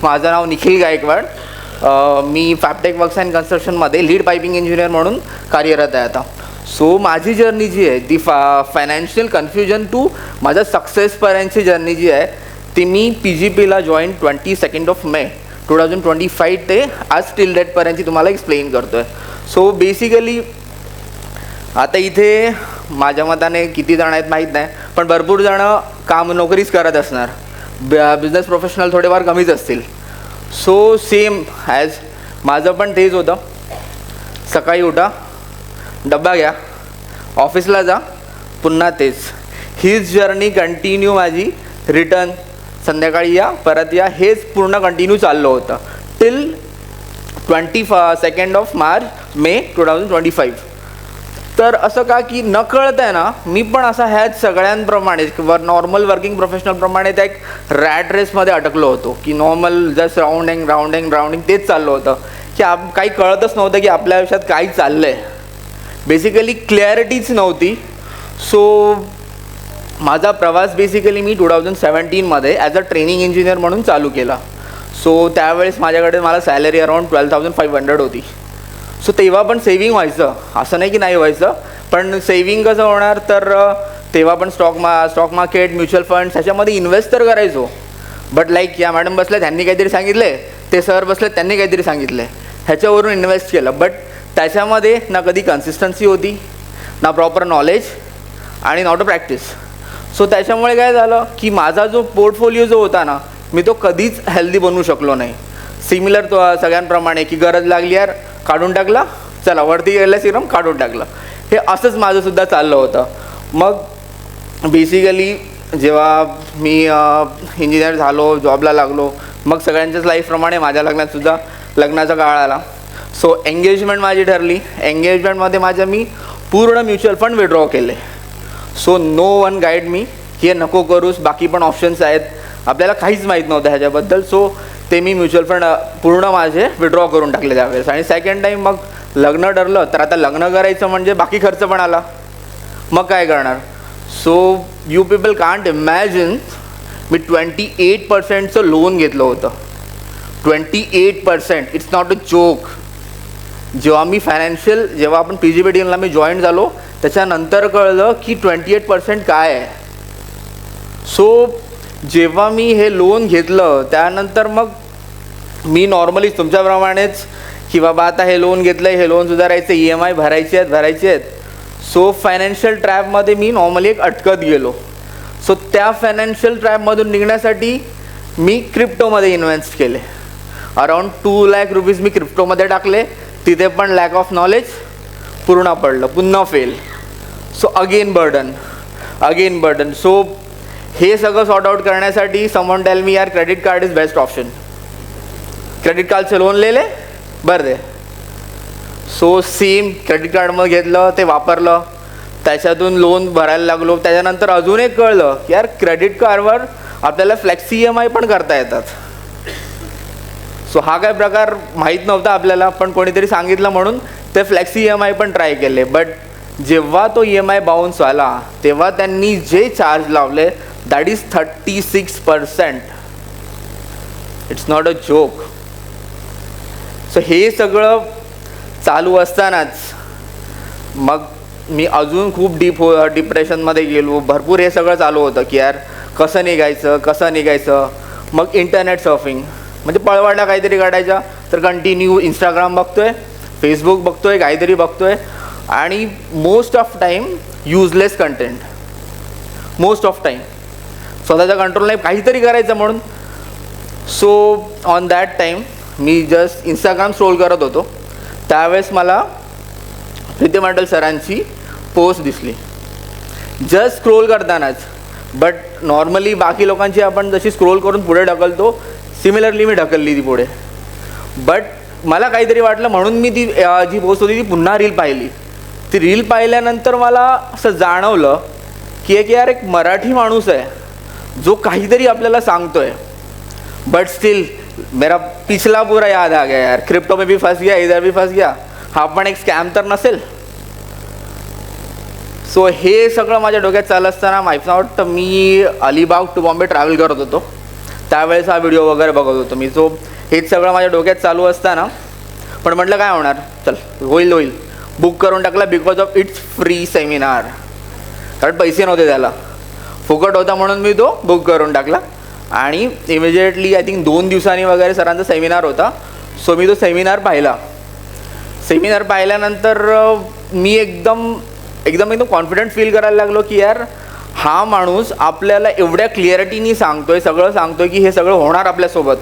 माझं नाव निखिल गायकवाड. मी फॅबटेक वर्क्स अँड कन्स्ट्रक्शनमध्ये लीड पायपिंग इंजिनियर म्हणून कार्यरत आहे आता. सो माझी जर्नी जी आहे ती फायनान्शियल कन्फ्युजन टू माझ्या सक्सेसपर्यंतची जर्नी जी आहे ती मी PGPला जॉईन 22 मे 2025 ते आज टिल डेटपर्यंतची तुम्हाला एक्सप्लेन करतो आहे. सो बेसिकली आता इथे माझ्या मताने किती जण आहेत माहीत नाही, पण भरपूर जणं नोकरीच करत असणार. बिझनेस प्रोफेशनल थोडेफार कमीच असतील. सो सेम ॲज माझं पण तेच होतं. सकाळी उठा, डब्बा घ्या, ऑफिसला जा, पुन्हा तेच. हीच जर्नी कंटिन्यू माझी रिटर्न संध्याकाळी या परत या हेच पूर्ण कंटिन्यू चाललं होतं टिल 22 मे 2025. तर असं का की न कळत आहे ना, मी पण असा ह्याच सगळ्यांप्रमाणे नॉर्मल वर्किंग प्रोफेशनलप्रमाणे त्या एक रॅट रेसमध्ये अटकलो होतो की नॉर्मल जस्ट राऊंडिंग तेच चाललं होतं की काही कळतच नव्हतं की आपल्या आयुष्यात काय चाललं आहे. बेसिकली क्लॅरिटीच नव्हती. सो माझा प्रवास बेसिकली मी 2017मध्ये ॲज अ ट्रेनिंग इंजिनियर म्हणून चालू केला. सो त्यावेळेस माझ्याकडे मला सॅलरी अराऊंड 12,500 होती. सो तेव्हा पण सेविंग व्हायचं, असं नाही की नाही व्हायचं, पण सेविंग कसं होणार तर तेव्हा पण स्टॉक मार्केट म्युच्युअल फंड्स ह्याच्यामध्ये इन्व्हेस्ट तर करायचो. बट लाईक या मॅडम बसल्या त्यांनी काहीतरी सांगितले, ते सर बसले त्यांनी काहीतरी सांगितले, ह्याच्यावरून इन्व्हेस्ट केलं. बट त्याच्यामध्ये ना कधी कन्सिस्टन्सी होती, ना प्रॉपर नॉलेज आणि नॉट अ प्रॅक्टिस. सो त्याच्यामुळे काय झालं की माझा जो पोर्टफोलिओ जो होता ना, मी तो कधीच हेल्दी बनवू शकलो नाही. सिमिलर तो सगळ्यांप्रमाणे की गरज लागली यार काढून टाकला, चला वरती गेलं सिरम काढून टाकलं, हे असंच माझंसुद्धा चाललं होतं. मग बेसिकली जेव्हा मी इंजिनियर झालो, जॉबला लागलो, मग सगळ्यांच्याच लाईफप्रमाणे माझ्या लग्नाचा काळ आला. सो एंगेजमेंट माझी ठरली. एंगेजमेंटमध्ये मी पूर्ण म्युच्युअल फंड विड्रॉ केले. सो नो वन गाईड मी की हे नको करूस, बाकी पण ऑप्शन्स आहेत, आपल्याला काहीच माहीत नव्हतं ह्याच्याबद्दल. सो ते मी म्युच्युअल फंड पूर्ण माझे विड्रॉ करून टाकले त्यावेळेस. आणि सेकंड टाईम मग लग्न ठरलं, तर आता लग्न करायचं म्हणजे बाकी खर्च पण आला, मग काय करणार. So you people can't imagine me 28% loan घेतलं होतं. 28%, इट्स नॉट अ जोक. जेव्हा आपण PGPTला मी जॉईन झालो त्याच्यानंतर कळलं की 28% काय आहे. सो जेव्हा मी हे लोन घेतलं त्यानंतर मग मी नॉर्मलीच तुमच्याप्रमाणेच की बाबा आता हे लोन घेतलं आहे, हे लोन सुधारायचं, EMI भरायचे आहेत. सो फायनान्शियल ट्रॅपमध्ये मी नॉर्मली एक अटकत गेलो. सो त्या फायनान्शियल ट्रॅपमधून निघण्यासाठी मी क्रिप्टोमध्ये इन्व्हेस्ट केले. अराऊंड 2 लाख रुपीज मी क्रिप्टोमध्ये टाकले. तिथे पण लॅक ऑफ नॉलेज, पूर्ण पडलं, पुन्हा fail. So again burden. So हे सगळं सॉर्ट आउट करण्यासाठी समवन टेल मी यार credit card is best option. Credit कार्डचे लोन ले बरं दे. सो सेम क्रेडिट कार्डमध्ये घेतलं, ते वापरलं, त्याच्यातून लोन भरायला लागलो. त्याच्यानंतर अजून एक कळलं की यार क्रेडिट कार्डवर आपल्याला फ्लेक्सी EMI पण करता येतात. सो हा काय प्रकार माहीत नव्हता आपल्याला, पण कोणीतरी सांगितलं म्हणून ते फ्लेक्सी EMI पण ट्राय केले. बट जेव्हा तो EMI बाउन्स आला तेव्हा त्यांनी जे चार्ज लावले that is 36%. It's not a joke. So हे सगळं चालू असतानाच मग मी अजून खूप डिप्रेशनमध्ये गेलो. भरपूर हे सगळं चालू होतं की यार कसं निघायचं. मग इंटरनेट सर्फिंग म्हणजे पळवाटा काहीतरी काढायचा, तर कंटिन्यू इंस्टाग्राम बघतोय, फेसबुक बघतोय, काहीतरी बघतोय, आणि most of time useless content. Most of time स्वतःचा कंट्रोल नाही, काहीतरी करायचं म्हणून. So on that time me just Instagram scroll करत होतो. त्यावेळेस मला प्रीती मंडल सरांची पोस्ट दिसली जस्ट स्क्रोल करतानाच. बट नॉर्मली बाकी लोकांची आपण जशी स्क्रोल करून पुढे ढकलतो, सिमिलरली मी ढकलली ती पुढे. बट मला काहीतरी वाटलं म्हणून मी ती जी पोस्ट होती ती पुन्हा रील पाहिली. ती रील पाहिल्यानंतर मला असं जाणवलं की यार एक मराठी माणूस आहे जो काहीतरी आपल्याला सांगतोय. बट स्टिल मेरा पिछला पूरा याद आ गया यार, क्रिप्टो में भी फंस गया, इधर भी फंस गया, हा पण एक स्कॅम तर नसेल. सो हे सगळं माझ्या डोक्यात चालत असताना माहिती वाटतं मी अलिबाग टू बॉम्बे ट्रॅव्हल करत होतो. त्यावेळेस हा व्हिडिओ वगैरे बघत होतो मी. सो हेच सगळं माझ्या डोक्यात चालू असताना पण म्हटलं काय होणार, चल होईल बुक करून टाकला because of its free seminar. कारण पैसे नव्हते त्याला, फुकट होता म्हणून मी तो बुक करून टाकला. आणि इमिजिएटली आय थिंक 2 दिवसांनी वगैरे सरांचा सेमिनार होता. सो मी तो सेमिनार पाहिला. सेमिनार पाहिल्यानंतर मी एकदम कॉन्फिडंट फील करायला लागलो की यार हा माणूस आपल्याला एवढ्या क्लिअरिटीनी सांगतोय, सगळं सांगतोय की हे सगळं होणार आपल्यासोबत.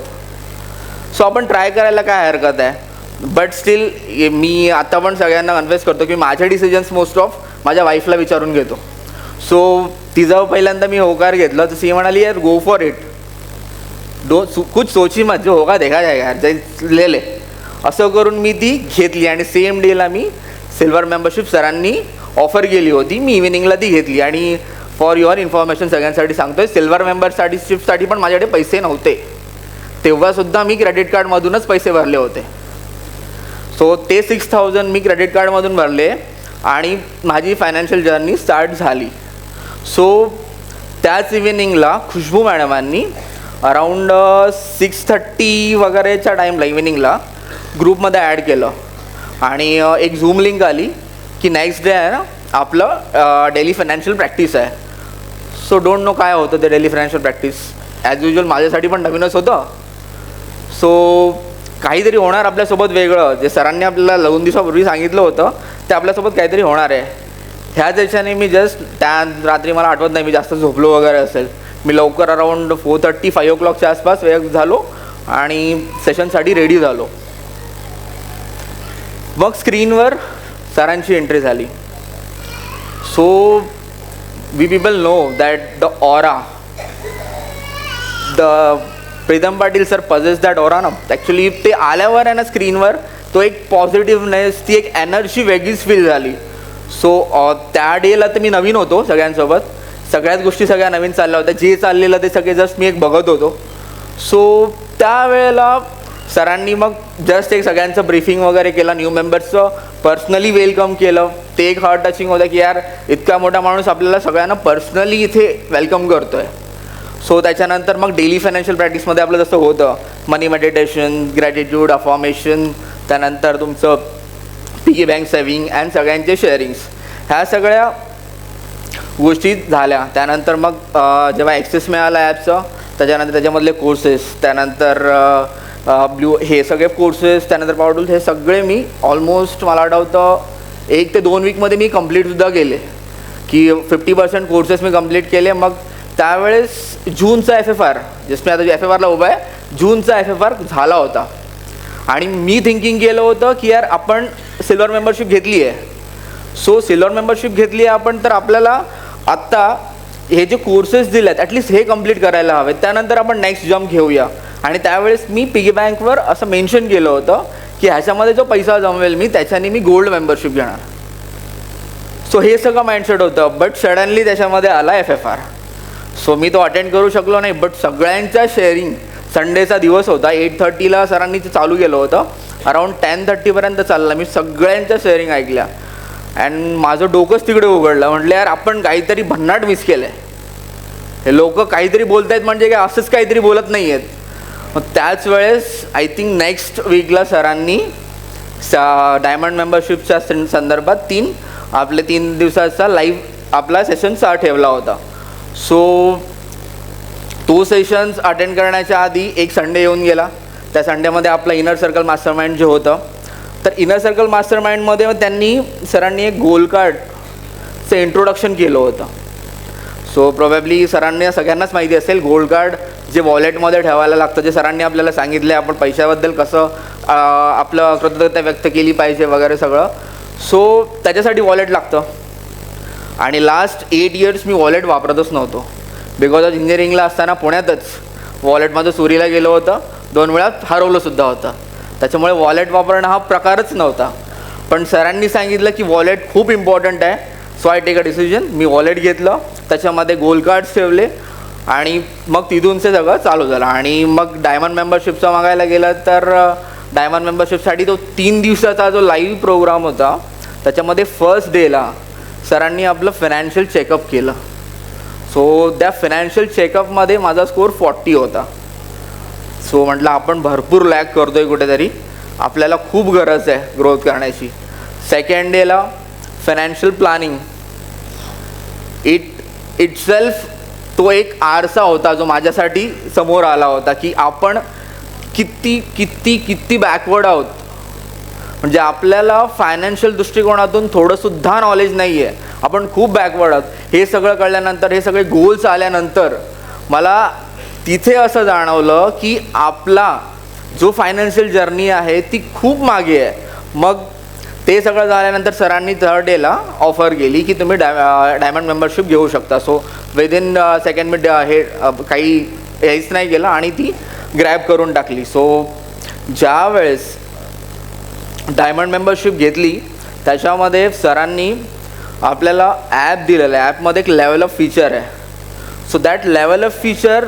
सो आपण ट्राय करायला काय हरकत आहे. बट स्टील मी आता पण सगळ्यांना कन्फ्युज करतो की माझे डिसिजन्स मोस्ट ऑफ माझ्या वाईफला विचारून घेतो. सो तिचं पहिल्यांदा मी होकार घेतलं तर ती म्हणाली यार गो फॉर इट, कुछ सोची मत, जो होगा देखा जाएगा यार, ले असं करून मी ती घेतली. आणि सेम डेला मी सिल्वर मेंबरशिप सरांनी ऑफर केली होती, मी इव्हिनिंगला ती घेतली. आणि फॉर युअर इन्फॉर्मेशन सगळ्यांसाठी सांगतोय, सिल्वर मेंबरशिपसाठी पण माझ्याकडे पैसे नव्हते तेव्हासुद्धा मी क्रेडिट कार्डमधूनच पैसे भरले होते. सो ते 6,000 मी क्रेडिट कार्डमधून भरले आणि माझी फायनान्शियल जर्नी स्टार्ट झाली. सो त्याच इव्हिनिंगला खुशबू मॅडमांनी अराऊंड 6:30 वगैरेच्या टाईमला इव्हिनिंगला ग्रुपमध्ये ॲड केलं आणि एक झूम लिंक आली की नेक्स्ट डे आहे ना आपलं डेली फायनान्शियल प्रॅक्टिस आहे. सो डोंट नो काय होतं ते daily financial practice. As usual माझ्यासाठी पण नवीनच होतं. सो काहीतरी होणार आपल्यासोबत वेगळं, जे सरांनी आपल्याला 2 दिवसापूर्वी सांगितलं होतं ते आपल्यासोबत काहीतरी होणार आहे. ह्याच याच्याने मी जस्ट त्या रात्री मला आठवत नाही मी जास्त झोपलो वगैरे असेल, मी लवकर अराऊंड 4:30 5 o'clockच्या आसपास वेळ झालो आणि सेशनसाठी रेडी झालो. मग स्क्रीनवर सरांची एंट्री झाली. So we people know that the aura, the Pritam Patil sir possesses that aura ना. ॲक्च्युली ते आल्यावर आहे ना स्क्रीनवर तो एक पॉझिटिव्हनेस, ती एक एनर्जी वेगळीच फील झाली. सो त्या डेला तर मी नवीन होतो सगळ्यांसोबत, सगळ्याच गोष्टी सगळ्या नवीन चालल्या होत्या, जे चाललेलं ते सगळे जस्ट मी एक बघत होतो. सो त्यावेळेला सरांनी मग जस्ट एक सगळ्यांचं ब्रीफिंग वगैरे केलं, न्यू मेंबर्सचं पर्सनली वेलकम केलं. ते एक हार्ट टचिंग होतं की यार इतका मोठा माणूस आपल्याला सगळ्यांना पर्सनली इथे वेलकम करतो आहे. सो त्याच्यानंतर मग डेली फायनान्शियल प्रॅक्टिसमध्ये आपलं जसं होतं मनी मेडिटेशन, ग्रॅटिट्यूड, अफॉर्मेशन, त्यानंतर तुमचं पिगी बँक सेव्हिंग अँड सगळ्यांचे शेअरिंग्स, ह्या सगळ्या गोष्टी झाल्या. त्यानंतर मग जेव्हा ॲक्सेस मिळाला ॲपचं, त्याच्यानंतर त्याच्यामधले कोर्सेस, त्यानंतर ब्ल्यू हे सगळे कोर्सेस, त्यानंतर पॉवर टूल्स, हे सगळे मी ऑलमोस्ट मला आठवतं 1 ते 2 वीकमध्ये मी कंप्लीटसुद्धा केले की 50% कोर्सेस मी कंप्लीट केले. मग त्यावेळेस जूनचा FFR, जस्ट मी आता FFRला उभा आहे, जूनचा FFR झाला होता. आणि मी थिंकिंग केलं होतं की यार आपण सिल्वर मेंबरशिप घेतली आहे. सो सिल्वर मेंबरशिप घेतली आहे आपण, तर आपल्याला आत्ता हे जे कोर्सेस दिले आहेत ॲटलिस्ट हे कंप्लीट करायला हवेत, त्यानंतर आपण नेक्स्ट जम्प घेऊया. आणि त्यावेळेस मी पिगी बँकवर असं मेन्शन केलं होतं की ह्याच्यामध्ये जो पैसा जमवेल मी त्याच्याने मी गोल्ड मेंबरशिप घेणार. सो हे सगळं माइंडसेट होतं. बट सडनली त्याच्यामध्ये आला FFR. सो मी तो अटेंड करू शकलो नाही. बट सगळ्यांच्या शेअरिंग, संडेचा दिवस होता, 8:30ला सरांनी ते चालू केलं होतं, अराऊंड 10:30पर्यंत चाललं. मी सगळ्यांच्या शेअरिंग ऐकल्या अँड माझं डोकंच तिकडे उघडलं. म्हटलं यार आपण काहीतरी भन्नाट मिस केलं आहे, हे लोक काहीतरी बोलत आहेत म्हणजे काय असंच काहीतरी बोलत नाही आहेत. मग त्याच वेळेस आय थिंक नेक्स्ट वीकला सरांनी डायमंड मेंबरशिपच्या संदर्भात 3 दिवसाचा लाईव्ह आपला सेशन ठेवला होता. सो तो सेशन्स अटेंड करण्याच्या आधी एक संडे येऊन गेला. त्या संडेमध्ये आपलं इनर सर्कल मास्टर माइंड जे होतं, तर इनर सर्कल मास्टर माइंडमध्ये त्यांनी सरांनी एक गोल्ड कार्डचं इंट्रोडक्शन केलं होतं. सो प्रोबॅबली सरांनी सगळ्यांनाच माहिती असेल, गोल्ड कार्ड जे वॉलेटमध्ये ठेवायला लागतं, जे सरांनी आपल्याला सांगितलं आहे आपण पैशाबद्दल कसं आपलं कृतज्ञता व्यक्त केली पाहिजे वगैरे सगळं. सो त्याच्यासाठी वॉलेट लागतं. आणि लास्ट 8 years मी वॉलेट वापरतच नव्हतो. बिकॉज ऑफ इंजिनिअरिंगला असताना पुण्यातच वॉलेट माझं चोरीला गेलं होतं, 2 वेळा हरवलंसुद्धा होतं. त्याच्यामुळे वॉलेट वापरणं हा प्रकारच नव्हता. पण सरांनी सांगितलं की वॉलेट खूप इम्पॉर्टंट आहे. So I take a decision. मी वॉलेट घेतलं, त्याच्यामध्ये गोल्ड कार्ड्स ठेवले आणि मग तिथूनचे सगळं चालू झालं. आणि मग डायमंड मेंबरशिपचं मागायला गेलं तर डायमंड मेंबरशिपसाठी तो 3 दिवसाचा जो लाईव्ह प्रोग्राम होता, त्याच्यामध्ये फर्स्ट डेला सरांनी आपलं फायनान्शियल चेकअप केलं. सो त्या फायनान्शियल चेकअपमध्ये माझा स्कोअर 40 होता. सो म्हटलं आपण भरपूर लॅग करतोय कुठेतरी, आपल्याला खूप गरज आहे ग्रोथ करण्याची. सेकंड डेला फायनान्शियल प्लॅनिंग इटसेल्फ तो एक आरसा होता जो माझ्यासाठी समोर आला होता की आपण किती किती किती बॅकवर्ड आहोत. म्हणजे आपल्याला फायनान्शियल दृष्टिकोनातून थोडंसुद्धा नॉलेज नाही आहे, आपण खूप बॅकवर्ड आहोत. हे सगळं कळल्यानंतर, हे सगळे गोल्स आल्यानंतर मला तिथे असं जाणवलं की आपला जो फायनान्शियल जर्नी आहे ती खूप मागे आहे. मग ते सगळं झाल्यानंतर सरांनी थर्ड डेला ऑफर केली की तुम्ही डायमंड मेंबरशिप घेऊ शकता. सो विदिन सेकंड मी हे काही हेच नाही केलं आणि ती ग्रॅब करून टाकली. सो ज्या वेळेस डायमंड मेंबरशिप घेतली त्याच्यामध्ये सरांनी आपल्याला ॲप दिलेलं आहे. ॲपमध्ये एक लेवल ऑफ फीचर आहे. So that level of feature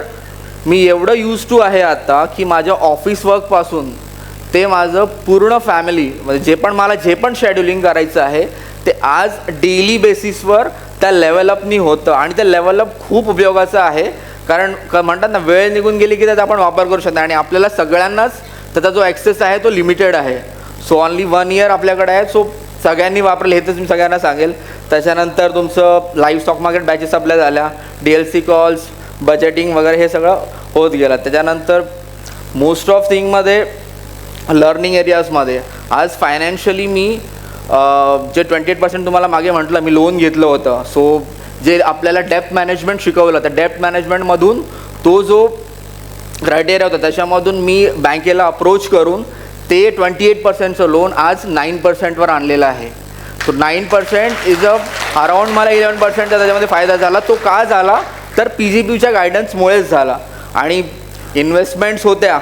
मी एवढं यूज टू आहे आता की माझ्या ऑफिस वर्कपासून ते माझं पूर्ण फॅमिली म्हणजे जे पण शेड्युलिंग करायचं आहे ते आज डेली बेसिसवर त्या लेवलअपनी होतं. आणि त्या लेवलअप खूप उपयोगाचं आहे, कारण म्हणतात ना वेळ निघून गेली की त्याचा आपण वापर करू शकतो आणि आपल्याला सगळ्यांनाच त्याचा जो ॲक्सेस आहे तो लिमिटेड आहे. सो ऑनली 1 इयर आपल्याकडे आहे. सो सगळ्यांनी वापरले हे तर मी सगळ्यांना सांगेल. त्याच्यानंतर तुमचं लाईव्ह स्टॉक मार्केट बॅचेस आपल्या झाल्या, DLC कॉल्स, बजेटिंग वगैरे हे सगळं होत गेलं. त्याच्यानंतर मोस्ट ऑफ थिंगमध्ये लर्निंग एरियाजमध्ये आज फायनान्शियली मी जे 28% तुम्हाला मागे म्हटलं मी लोन घेतलं होतं. सो जे आपल्याला डेप्थ मॅनेजमेंट शिकवलं त्या डेप्थ मॅनेजमेंटमधून तो जो क्रायटेरिया होता त्याच्यामधून मी बँकेला अप्रोच करून ते 28%चं लोन आज 9%वर आणलेलं आहे. सो 9% इज अराऊंड मला 11%चा त्याच्यामध्ये फायदा झाला. तो का झाला तर PGPच्या गायडन्समुळेच झाला. आणि इन्व्हेस्टमेंट्स होत्या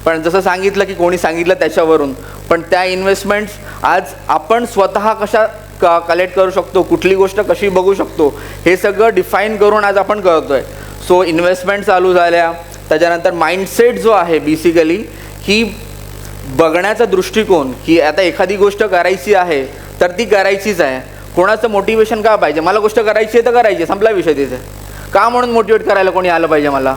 पण जसं सांगितलं की कोणी सांगितलं त्याच्यावरून, पण त्या इन्व्हेस्टमेंट्स आज आपण स्वतः कशा कलेक्ट करू शकतो, कुठली गोष्ट कशी बघू शकतो हे सगळं डिफाईन करून आज आपण करतो आहे. सो इन्व्हेस्टमेंट चालू झाल्या. त्याच्यानंतर माइंडसेट जो आहे बेसिकली की बघण्याचा दृष्टिकोन की आता एखादी गोष्ट करायची आहे तर ती करायचीच आहे. कोणाचं मोटिवेशन का पाहिजे, मला गोष्ट करायची आहे तर करायची, संपला विषय तिथे. का म्हणून मोटिवेट करायला कोणी आलं पाहिजे मला.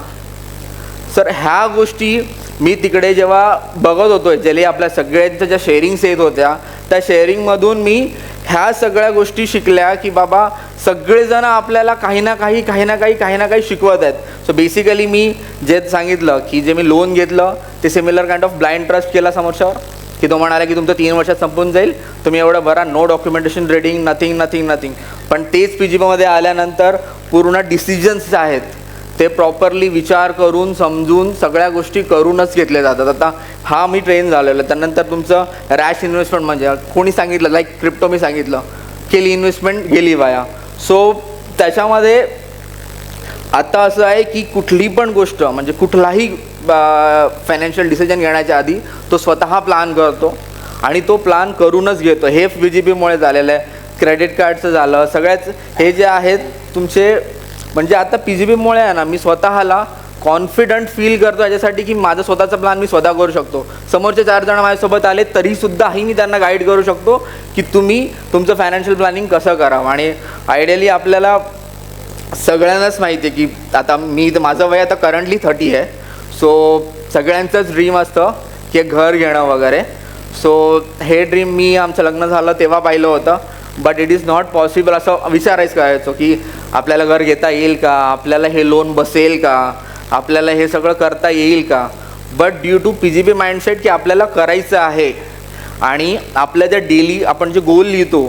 सर ह्या गोष्टी मी तिकडे जेव्हा बघत होतो ज्याला आपल्या सगळ्यांच्या ज्या शेअरिंग्स येत होत्या त्या शेअरिंगमधून मी ह्या सगळ्या गोष्टी शिकल्या की बाबा सगळेजण आपल्याला काही ना काही शिकवत आहेत. सो बेसिकली मी जे सांगितलं की जे मी लोन घेतलं ते similar kind of blind trust केला समोरच्यावर की तो म्हणाला की तुमचं 3 वर्षात संपून जाईल, तुम्ही एवढं भरा, नो डॉक्युमेंटेशन रीडिंग, नथिंग. पण तेच PGPमध्ये आल्यानंतर पूर्ण डिसिजन्स आहेत ते प्रॉपरली विचार करून समजून सगळ्या गोष्टी करूनच घेतल्या जातात. आता हा मी ट्रेन झालेलो आहे. त्यानंतर तुमचं रॅश इन्व्हेस्टमेंट म्हणजे कोणी सांगितलं लाईक क्रिप्टो मी सांगितलं केली इन्व्हेस्टमेंट गेली वाया. सो त्याच्यामध्ये आता असं आहे की कुठली पण गोष्ट म्हणजे कुठलाही फायनान्शियल डिसिजन घेण्याच्या आधी तो स्वतः प्लॅन करतो आणि तो प्लॅन करूनच घेतो. हे PGPमुळे झालेलं आहे. क्रेडिट कार्डचं झालं, सगळ्याच हे जे आहेत तुमचे म्हणजे आता PGPमुळे आहे ना मी स्वतःला कॉन्फिडंट फील करतो याच्यासाठी की माझं स्वतःचा प्लॅन मी स्वतः करू शकतो. समोरचे 4 जण माझ्यासोबत आले तरीसुद्धाही मी त्यांना गाईड करू शकतो की तुम्ही तुमचं फायनान्शियल प्लॅनिंग कसं करावं. आणि आयडियली आपल्याला सगळ्यांनाच माहिती आहे की आता माझं वय आता करंटली 30 आहे. सो सगळ्यांचंच ड्रीम असतं की एक घर घेणं वगैरे. सो हे ड्रीम मी आमचं लग्न झालं तेव्हा पाहिलं होतं, but it is not possible. असं विचारायचं करायचो की आपल्याला घर घेता येईल का, आपल्याला हे लोन बसेल का, आपल्याला हे सगळं करता येईल का. But due to PGP mindset की आपल्याला करायचं आहे आणि आपल्या ज्या डेली आपण जे गोल लिहितो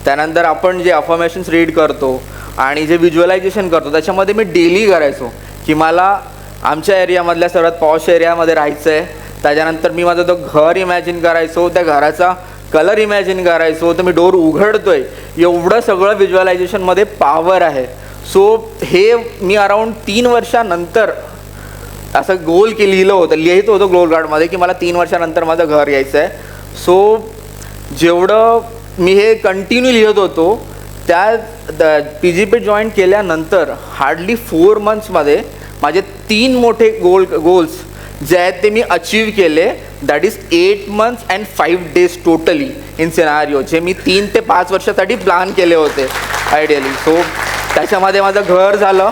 त्यानंतर आपण जे अफर्मेशन्स रीड करतो आणि जे व्हिज्युअलायझेशन करतो त्याच्यामध्ये मी डेली करायचो की मला आमच्या एरियामधल्या सर्वात पॉश एरियामध्ये राहायचं आहे. त्याच्यानंतर मी माझं तो घर इमॅजिन करायचो, त्या घराचा कलर इमॅजिन करायचो, तर मी डोर उघडतोय, एवढं सगळं व्हिज्युअलायझेशनमध्ये पॉवर आहे. सो हे मी अराऊंड 3 वर्षानंतर असं गोल लिहिलं होतं, लिहित होतं ग्लोल कार्डमध्ये की मला 3 वर्षानंतर माझं घर यायचं आहे. सो जेवढं मी हे कंटिन्यू लिहित होतो त्या PGP जॉईन केल्यानंतर हार्डली 4 मंथ्समध्ये माझे 3 मोठे गोल्स जे आहेत ते मी अचीव केले. That is 8 months and 5 days totally in scenario, जे मी 3 ते 5 वर्षासाठी प्लॅन केले होते आयडियली. सो त्याच्यामध्ये माझं घर झालं,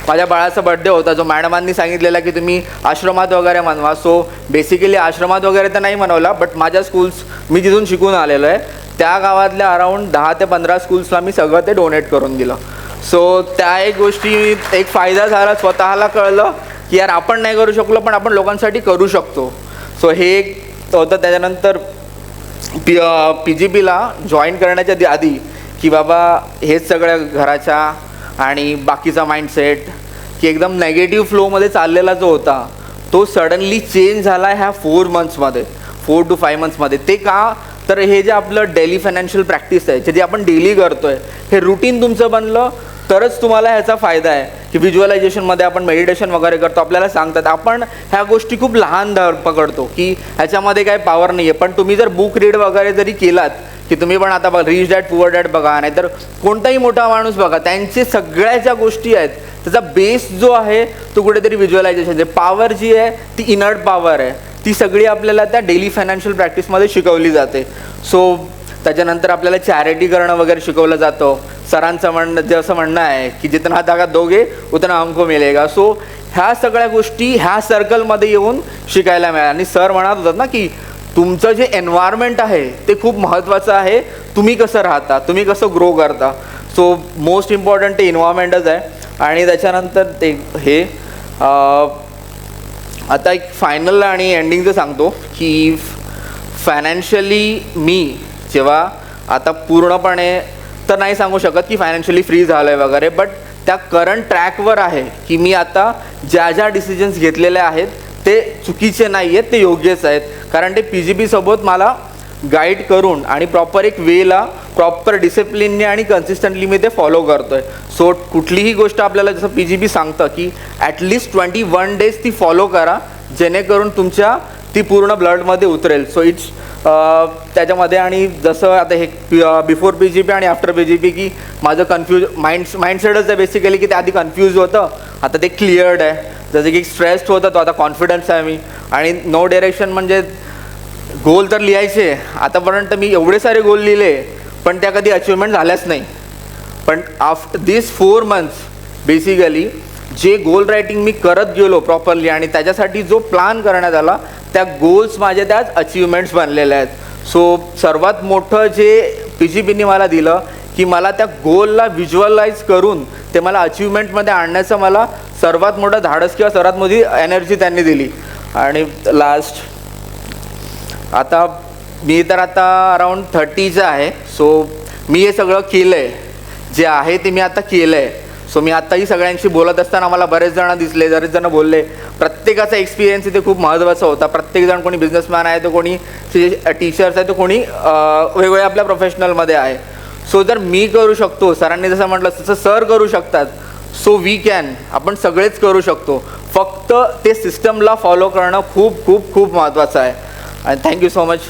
माझ्या बाळाचा बड्डे होता, जो मॅडमांनी सांगितलेला की तुम्ही आश्रमात वगैरे मनवा. सो बेसिकली आश्रमात वगैरे तर नाही मनवला, बट माझ्या स्कूल्स मी जिथून शिकून आलेलो आहे त्या गावातल्या अराऊंड 10 ते 15 स्कूल्सला मी सगळं ते डोनेट करून दिलं. सो त्या एक गोष्टी एक फायदा झाला, स्वतःला कळलं की यार आपण नाही करू शकलो पण आपण लोकांसाठी करू शकतो. सो हे एक होतं. त्याच्यानंतर PGPला जॉईन करण्याच्या आधी की बाबा हेच सगळ्या घराच्या आणि बाकीचा माइंडसेट की एकदम नेगेटिव्ह फ्लोमध्ये चाललेला जो होता तो सडनली चेंज झाला ह्या 4 मंथ्समध्ये, 4 to 5 मंथ्समध्ये. ते का तर हे जे आपलं डेली फायनान्शियल प्रॅक्टिस आहे, जे आपण डेली करतो आहे, हे रुटीन तुमचं बनलं तरच तुम्हाला ह्याचा फायदा आहे. की व्हिज्युअलायझेशनमध्ये आपण मेडिटेशन वगैरे करतो, आपल्याला सांगतात, आपण ह्या गोष्टी खूप लहान पकडतो की ह्याच्यामध्ये काही पॉवर नाही आहे. पण तुम्ही जर बुक रीड वगैरे जरी केलात की तुम्ही पण आता बघा रिच डॅड पुअर डॅड बघा, नाहीतर कोणताही मोठा माणूस बघा, त्यांचे सगळ्या ज्या गोष्टी आहेत त्याचा बेस जो आहे तो कुठेतरी व्हिज्युअलायझेशन. पॉवर जी आहे ती इनर्ट पॉवर आहे, ती सगळी आपल्याला त्या डेली फायनान्शियल प्रॅक्टिसमध्ये शिकवली जाते. सो त्याच्यानंतर आपल्याला चॅरिटी करणं वगैरे शिकवलं जातं. सरांचं जसं म्हणणं आहे की जितना धागा दोगे उतना हमको मिलेगा. सो ह्या सगळ्या गोष्टी ह्या सर्कलमध्ये येऊन शिकायला मिळाल्या. आणि सर म्हणत होतात ना की तुमचं जे एन्व्हायरमेंट आहे ते खूप महत्त्वाचं आहे, तुम्ही कसं राहता, तुम्ही कसं ग्रो करता. सो मोस्ट इम्पॉर्टंट ते एन्व्हायरमेंटच आहे. आणि त्याच्यानंतर ते हे आता एक फायनल आणि एंडिंगचं सांगतो की फायनान्शियली मी जेव्हा आता पूर्णपणे तर नाही सांगू शकत की फायनान्शियली फ्री झालं आहे वगैरे, बट त्या करंट ट्रॅकवर आहे की मी आता ज्या ज्या डिसिजन्स घेतलेले आहेत ते चुकीचे नाही आहेत, ते योग्यच आहेत. कारण ते PGPसोबत मला गाईड करून आणि प्रॉपर एक वेला प्रॉपर डिसिप्लिनने आणि कन्सिस्टंटली मी ते फॉलो करतो आहे. सो कुठलीही गोष्ट आपल्याला जसं PGP सांगतं की ॲटलिस्ट 21 डेज ती फॉलो करा, जेणेकरून तुमच्या ती पूर्ण ब्लडमध्ये उतरेल. सो इट्स त्याच्यामध्ये. आणि जसं आता हे बिफोर PGP आणि आफ्टर PGP की माझं माइंडसेटच आहे बेसिकली की ते आधी कन्फ्यूज होतं, आता ते क्लिअर्ड आहे. जसं की स्ट्रेस्ड होतं तो आता कॉन्फिडन्स आहे मी. आणि नो डायरेक्शन म्हणजे गोल तर लिहायचे, आतापर्यंत मी एवढे सारे गोल लिहिले पण त्या कधी अचिव्हमेंट झाल्याच नाही. पण आफ्टर दिस 4 मंथ्स बेसिकली जे गोल रायटिंग मी करत गेलो प्रॉपरली आणि त्याच्यासाठी जो प्लॅन करण्यात आला त्या गोल्स माझ्या त्यात अचिव्हमेंट्स बनलेल्या आहेत. सो सर्वात मोठं जे PGPने मला दिलं की मला त्या गोलला व्हिज्युअलाइज करून ते मला अचिव्हमेंटमध्ये आणण्याचं मला सर्वात मोठं धाडस किंवा सर्वात मोठी एनर्जी त्यांनी दिली. आणि लास्ट आता मी तर आता अराऊंड 30चं आहे. सो मी हे सगळं केलं आहे, जे आहे ते मी आता केलं आहे. सो मी आत्ताही सगळ्यांशी बोलत असताना मला बरेच जण दिसले, बरेच जण बोलले. प्रत्येकाचा एक्सपिरियन्स इथे खूप महत्त्वाचा होता. प्रत्येकजण कोणी बिझनेसमॅन आहे, तो कोणी टीचर्स आहे, तो कोणी वेगवेगळ्या आपल्या प्रोफेशनलमध्ये आहे. सो जर मी करू शकतो, सरांनी जसं म्हटलं तसं सर करू शकतात, सो वी कॅन, आपण सगळेच करू शकतो. फक्त ते सिस्टमला फॉलो करणं खूप खूप खूप महत्त्वाचं आहे. आणि थँक्यू सो मच.